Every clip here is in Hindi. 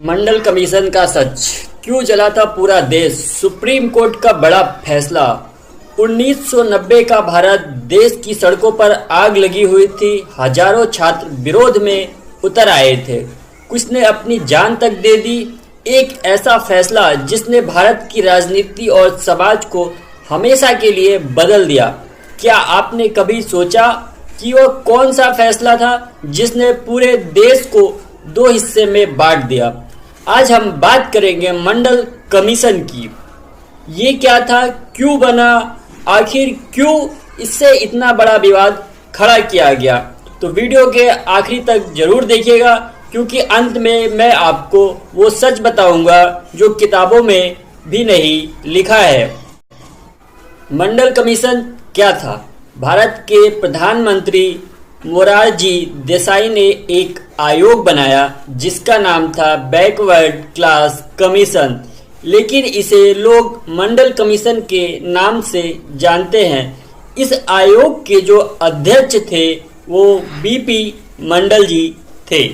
मंडल कमीशन का सच, क्यों जला था पूरा देश। सुप्रीम कोर्ट का बड़ा फैसला। 1990 का भारत देश की सड़कों पर आग लगी हुई थी। हजारों छात्र विरोध में उतर आए थे। कुछ ने अपनी जान तक दे दी। एक ऐसा फैसला जिसने भारत की राजनीति और समाज को हमेशा के लिए बदल दिया। क्या आपने कभी सोचा कि वह कौन सा फैसला था जिसने पूरे देश को दो हिस्से में बांट दिया। आज हम बात करेंगे मंडल कमीशन की। ये क्या था, क्यों बना, आखिर क्यों इससे इतना बड़ा विवाद खड़ा किया गया। तो वीडियो के आखिरी तक जरूर देखिएगा, क्योंकि अंत में मैं आपको वो सच बताऊंगा जो किताबों में भी नहीं लिखा है। मंडल कमीशन क्या था। भारत के प्रधानमंत्री मोरारजी देसाई ने एक आयोग बनाया जिसका नाम था बैकवर्ड क्लास कमीशन, लेकिन इसे लोग मंडल कमीशन के नाम से जानते हैं। इस आयोग के जो अध्यक्ष थे वो बीपी मंडल जी थे।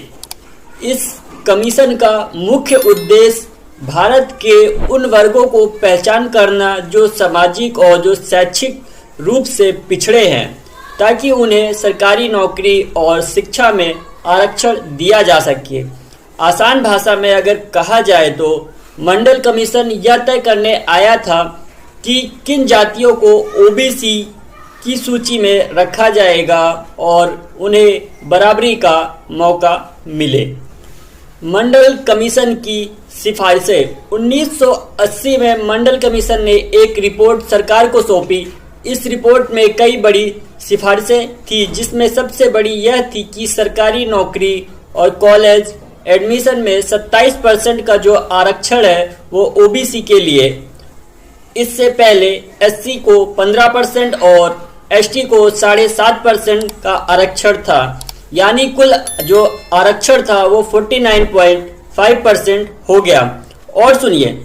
इस कमीशन का मुख्य उद्देश्य भारत के उन वर्गों को पहचान करना जो सामाजिक और जो शैक्षिक रूप से पिछड़े हैं, ताकि उन्हें सरकारी नौकरी और शिक्षा में आरक्षण दिया जा सके। आसान भाषा में अगर कहा जाए तो मंडल कमीशन यह तय करने आया था कि किन जातियों को ओबीसी की सूची में रखा जाएगा और उन्हें बराबरी का मौका मिले। मंडल कमीशन की सिफारिशें 1980 में मंडल कमीशन ने एक रिपोर्ट सरकार को सौंपी। इस रिपोर्ट में कई बड़ी सिफारिशें थी, जिसमें सबसे बड़ी यह थी कि सरकारी नौकरी और कॉलेज एडमिशन में 27% का जो आरक्षण है वो ओबीसी के लिए। इससे पहले एससी को 15% और एसटी को 7.5% का आरक्षण था, यानी कुल जो आरक्षण था वो 49.5% हो गया। और सुनिए,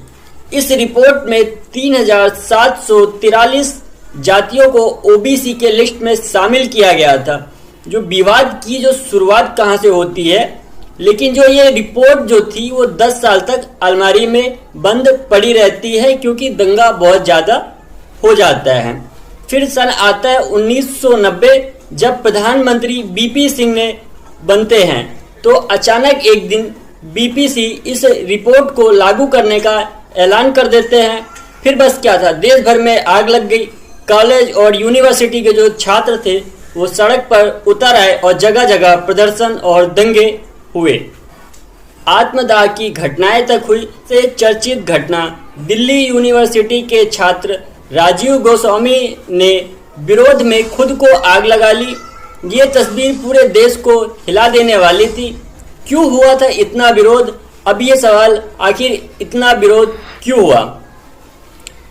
इस रिपोर्ट में 3743 जातियों को ओबीसी के लिस्ट में शामिल किया गया था। जो विवाद की जो शुरुआत कहां से होती है, लेकिन जो ये रिपोर्ट जो थी वो 10 साल तक अलमारी में बंद पड़ी रहती है, क्योंकि दंगा बहुत ज्यादा हो जाता है। फिर सन आता है 1990, जब प्रधानमंत्री बीपी सिंह ने बनते हैं, तो अचानक एक दिन बीपी सिंह इस रिपोर्ट को लागू करने का ऐलान कर देते हैं। फिर बस क्या था, देश भर में आग लग गई। कॉलेज और यूनिवर्सिटी के जो छात्र थे वो सड़क पर उतर आए और जगह जगह प्रदर्शन और दंगे हुए। आत्मदाह की घटनाएं तक हुई। से चर्चित घटना, दिल्ली यूनिवर्सिटी के छात्र राजीव गोस्वामी ने विरोध में खुद को आग लगा ली। ये तस्वीर पूरे देश को हिला देने वाली थी। क्यों हुआ था इतना विरोध। अब ये सवाल, आखिर इतना विरोध क्यों हुआ।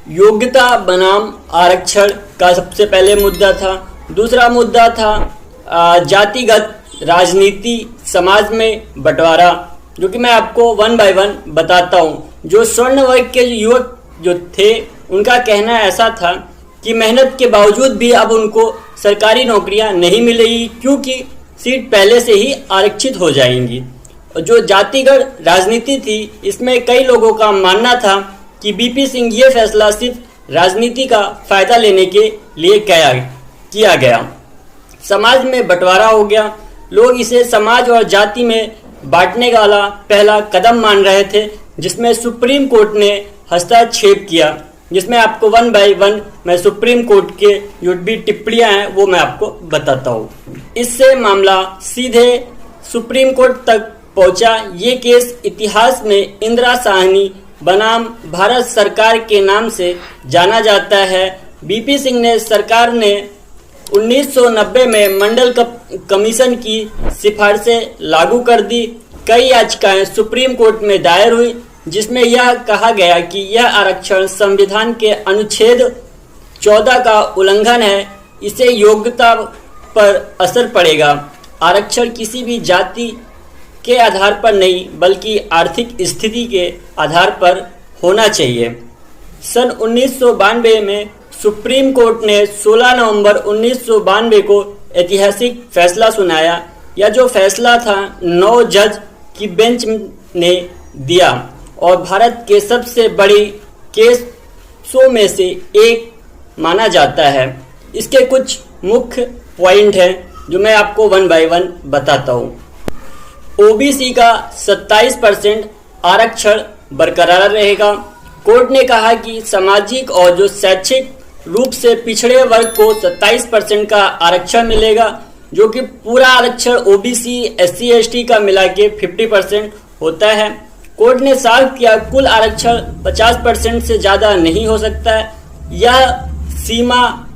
योग्यता बनाम आरक्षण का सबसे पहले मुद्दा था। दूसरा मुद्दा था जातिगत राजनीति, समाज में बंटवारा, जो कि मैं आपको वन बाय वन बताता हूँ। जो स्वर्ण वर्ग के युवक जो थे उनका कहना ऐसा था कि मेहनत के बावजूद भी अब उनको सरकारी नौकरियां नहीं मिलेगी, क्योंकि सीट पहले से ही आरक्षित हो जाएंगी। जो जातिगत राजनीति थी, इसमें कई लोगों का मानना था कि बीपी सिंह ये फैसला सिर्फ राजनीति का फायदा लेने के लिए किया गया। समाज में बंटवारा हो गया। लोग इसे समाज और जाति में बांटने वाला पहला कदम मान रहे थे, जिसमें सुप्रीम कोर्ट ने हस्तक्षेप किया। जिसमें आपको वन बाय वन मैं सुप्रीम कोर्ट के जो भी टिप्पणियां हैं वो मैं आपको बताता हूँ। इससे मामला सीधे सुप्रीम कोर्ट तक पहुंचा। ये केस इतिहास में इंदिरा साहनी बनाम भारत सरकार के नाम से जाना जाता है। बीपी सिंह ने सरकार ने 1990 में मंडल कमीशन की सिफारिशें लागू कर दी। कई याचिकाएं सुप्रीम कोर्ट में दायर हुई, जिसमें यह कहा गया कि यह आरक्षण संविधान के अनुच्छेद 14 का उल्लंघन है। इससे योग्यता पर असर पड़ेगा। आरक्षण किसी भी जाति के आधार पर नहीं, बल्कि आर्थिक स्थिति के आधार पर होना चाहिए। सन 1992 में सुप्रीम कोर्ट ने 16 नवंबर 1992 को ऐतिहासिक फैसला सुनाया। यह जो फैसला था 9 जज की बेंच ने दिया और भारत के सबसे बड़ी केसों में से एक माना जाता है। इसके कुछ मुख्य पॉइंट हैं जो मैं आपको वन बाय वन बताता हूँ। ओबीसी का 27% आरक्षण बरकरार रहेगा। कोर्ट ने कहा कि सामाजिक और जो शैक्षिक रूप से पिछड़े वर्ग को 27% का आरक्षण मिलेगा, जो कि पूरा आरक्षण ओबीसी एससी एसटी का मिला के 50% होता है। कोर्ट ने साफ किया कुल आरक्षण 50% से ज़्यादा नहीं हो सकता है। यह सीमा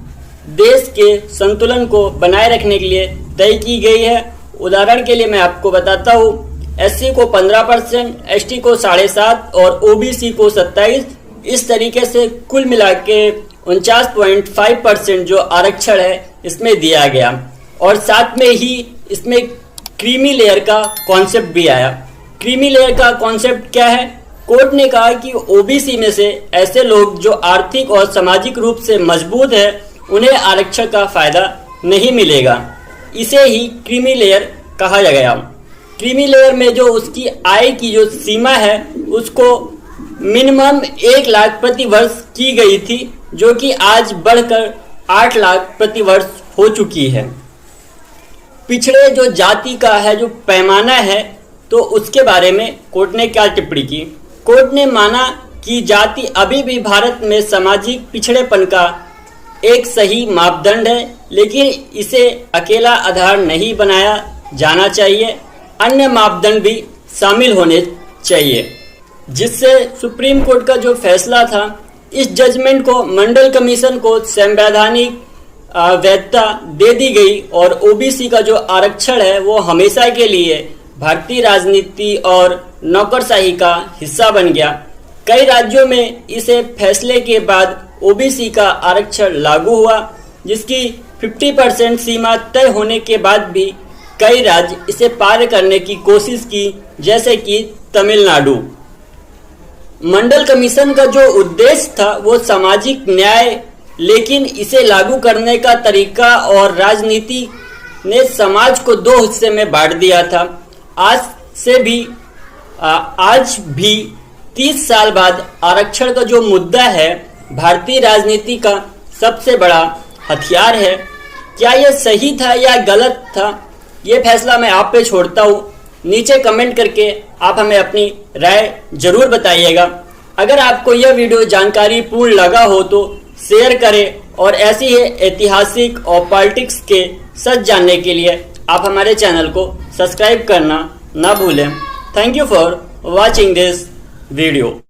देश के संतुलन को बनाए रखने के लिए तय की गई है। उदाहरण के लिए मैं आपको बताता हूँ, एससी को 15%, एसटी को 7.5% और ओबीसी को 27%। इस तरीके से कुल मिला के 49.5% जो आरक्षण है इसमें दिया गया। और साथ में ही इसमें क्रीमी लेयर का कॉन्सेप्ट भी आया। क्रीमी लेयर का कॉन्सेप्ट क्या है? कोर्ट ने कहा कि ओबीसी में से ऐसे लोग जो आर्थिक और सामाजिक रूप से मजबूत है, उन्हें आरक्षण का फायदा नहीं मिलेगा। इसे ही क्रीमी लेयर कहा गया। क्रीमी लेयर में जो उसकी आय की जो सीमा है उसको मिनिमम 1 लाख प्रति वर्ष की गई थी, जो कि आज बढ़कर 8 लाख प्रति वर्ष हो चुकी है। पिछड़े जो जाति का है जो पैमाना है, तो उसके बारे में कोर्ट ने क्या टिप्पणी की? कोर्ट ने माना कि जाति अभी भी भारत में सामाजिक पिछड़ेपन का एक सही मापदंड है, लेकिन इसे अकेला आधार नहीं बनाया जाना चाहिए। अन्य मापदंड भी शामिल होने चाहिए। जिससे सुप्रीम कोर्ट का जो फैसला था, इस जजमेंट को मंडल कमीशन को संवैधानिक वैधता दे दी गई और ओबीसी का जो आरक्षण है वो हमेशा के लिए भारतीय राजनीति और नौकरशाही का हिस्सा बन गया। कई राज्यों में इसे फैसले के बाद ओबीसी का आरक्षण लागू हुआ, जिसकी 50% सीमा तय होने के बाद भी कई राज्य इसे पार करने की कोशिश की, जैसे कि तमिलनाडु। मंडल कमीशन का जो उद्देश्य था वो सामाजिक न्याय, लेकिन इसे लागू करने का तरीका और राजनीति ने समाज को 2 हिस्से में बांट दिया था। आज भी 30 साल बाद आरक्षण का जो मुद्दा है भारतीय राजनीति का सबसे बड़ा हथियार है। क्या यह सही था या गलत था, ये फैसला मैं आप पे छोड़ता हूँ। नीचे कमेंट करके आप हमें अपनी राय जरूर बताइएगा। अगर आपको यह वीडियो जानकारी पूर्ण लगा हो तो शेयर करें और ऐसी ही ऐतिहासिक और पॉलिटिक्स के सच जानने के लिए आप हमारे चैनल को सब्सक्राइब करना ना भूलें। Thank you for watching this video.